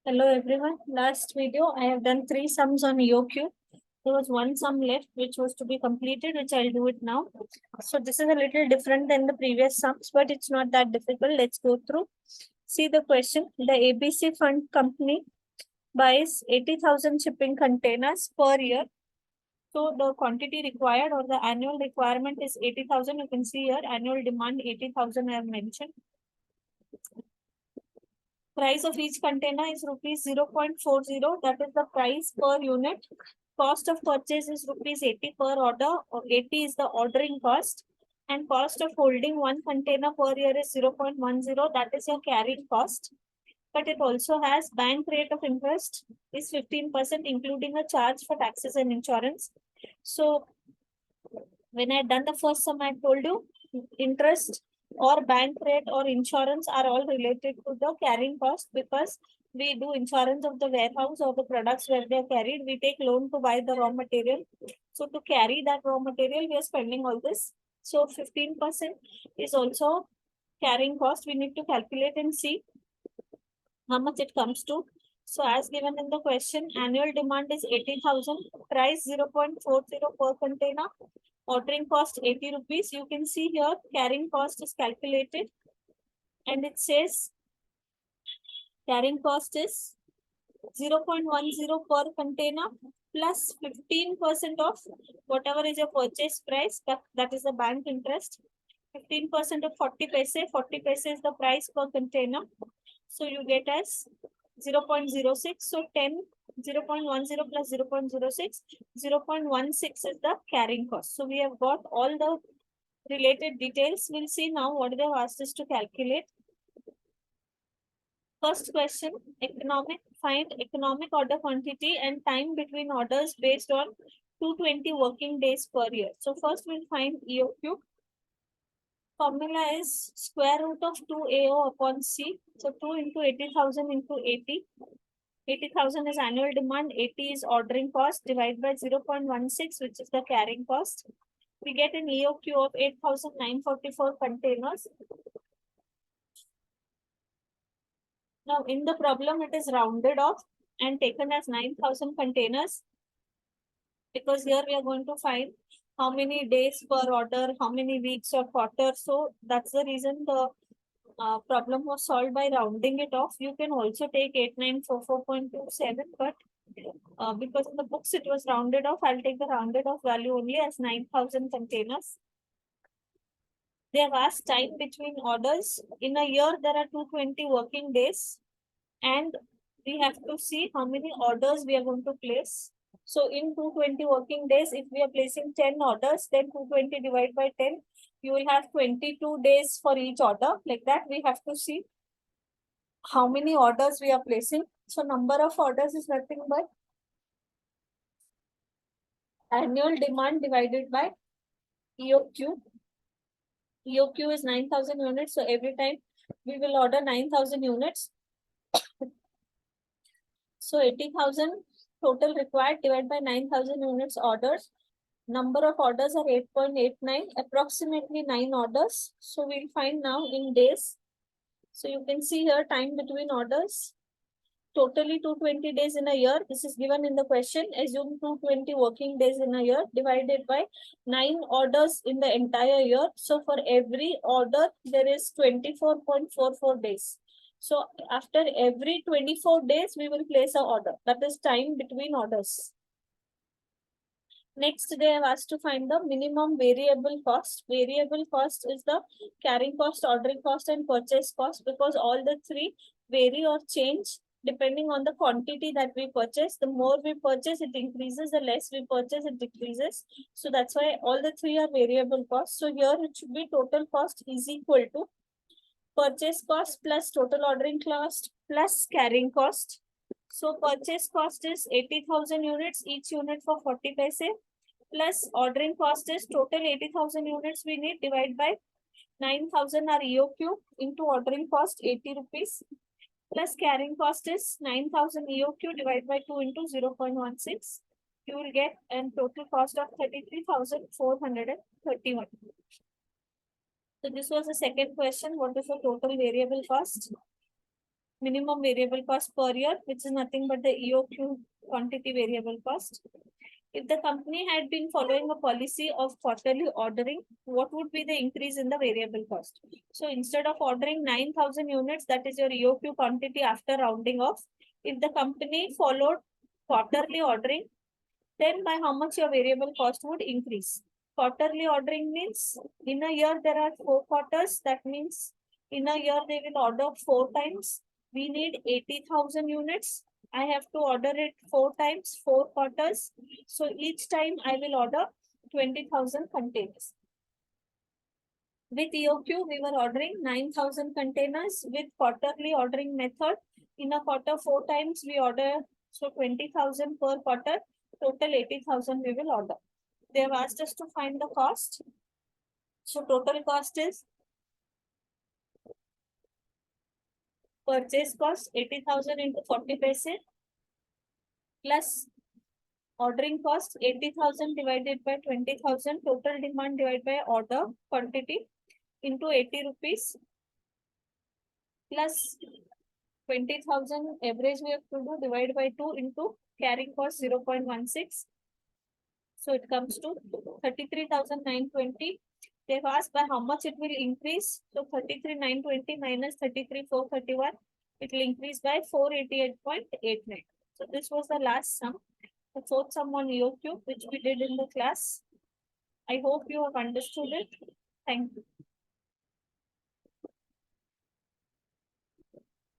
Hello everyone. Last video I have done 3 sums on EOQ. There was one sum left which was to be completed, which I'll do it now. So this is a little different than the previous sums, but it's not that difficult. Let's go through. See the question. The ABC Fund Company buys 80,000 shipping containers per year. So the quantity required or the annual requirement is 80,000. You can see here annual demand 80,000 I have mentioned. Price of each container is rupees 0.40. That is the price per unit. Cost of purchase is rupees 80 per order, or 80 is the ordering cost. And cost of holding one container per year is 0.10. That is your carrying cost. But it also has bank rate of interest is 15%, including a charge for taxes and insurance. So when I done the first sum, I told you interest or bank rate or insurance are all related to the carrying cost, because we do insurance of the warehouse or the products where they are carried. We take loan to buy the raw material. So to carry that raw material, we are spending all this. So 15% is also carrying cost. We need to calculate and see how much it comes to. So as given in the question, annual demand is 80,000, price 0.40 per container, ordering cost 80 rupees. You can see here carrying cost is calculated, and it says carrying cost is 0.10 per container plus 15% of whatever is your purchase price, that is the bank interest. 15% of 40 paise, 40 paise is the price per container. So you get as 0.06. So 0.10 plus 0.06, 0.16 is the carrying cost. So we have got all the related details. We'll see now what they have asked us to calculate. First question, find economic order quantity and time between orders based on 220 working days per year. So first we'll find EOQ. Formula is square root of 2AO upon C. So 2 into 80,000 into 80. 80,000 is annual demand, 80 is ordering cost, divided by 0.16, which is the carrying cost. We get an EOQ of 8,944 containers. Now in the problem, it is rounded off and taken as 9,000 containers, because here we are going to find how many days per order, how many weeks or quarter. So that's the reason the problem was solved by rounding it off. You can also take 8944.27, but because in the books it was rounded off, I'll take the rounded off value only as 9,000 containers. They have asked time between orders. In a year, there are 220 working days, and we have to see how many orders we are going to place. So in 220 working days, if we are placing 10 orders, then 220 divided by 10, you will have 22 days for each order. Like that, we have to see how many orders we are placing. So number of orders is nothing but annual demand divided by EOQ. EOQ is 9,000 units. So every time we will order 9,000 units. So 80,000 total required divided by 9,000 units orders. Number of orders are 8.89, approximately 9 orders. So we'll find now in days. So you can see here time between orders. Totally 220 days in a year. This is given in the question. Assume 220 working days in a year divided by 9 orders in the entire year. So for every order, there is 24.44 days. So after every 24 days, we will place an order. That is time between orders. Next, they have asked to find the minimum variable cost. Variable cost is the carrying cost, ordering cost, and purchase cost, because all the three vary or change depending on the quantity that we purchase. The more we purchase, it increases. The less we purchase, it decreases. So that's why all the three are variable costs. So here it should be total cost is equal to purchase cost plus total ordering cost plus carrying cost. So purchase cost is 80,000 units, each unit for 40 paise, plus ordering cost is total 80,000 units we need, divided by 9,000 are EOQ into ordering cost 80 rupees, plus carrying cost is 9,000 EOQ divided by 2 into 0.16. You will get a total cost of 33,431. So this was the second question. What is the total variable cost? minimum variable cost per year, which is nothing but the EOQ quantity variable cost. If the company had been following a policy of quarterly ordering, what would be the increase in the variable cost? So instead of ordering 9,000 units, that is your EOQ quantity after rounding off, if the company followed quarterly ordering, then by how much your variable cost would increase? Quarterly ordering means in a year there are 4 quarters. That means in a year they will order 4 times. We need 80,000 units. I have to order it 4 times, 4 quarters. So each time I will order 20,000 containers. With EOQ, we were ordering 9,000 containers. With quarterly ordering method, in a quarter 4 times we order, so 20,000 per quarter, total 80,000 we will order. They have asked us to find the cost. So total cost is purchase cost 80,000 into 40 paise plus ordering cost 80,000 divided by 20,000, total demand divided by order quantity into 80 rupees plus 20,000 average we have to do divided by 2 into carrying cost 0.16. So it comes to 33,920. They've asked by how much it will increase. So 33,920 minus 33,431. It will increase by 488.89. So this was the last sum. The fourth sum on EOQ, which we did in the class. I hope you have understood it. Thank you.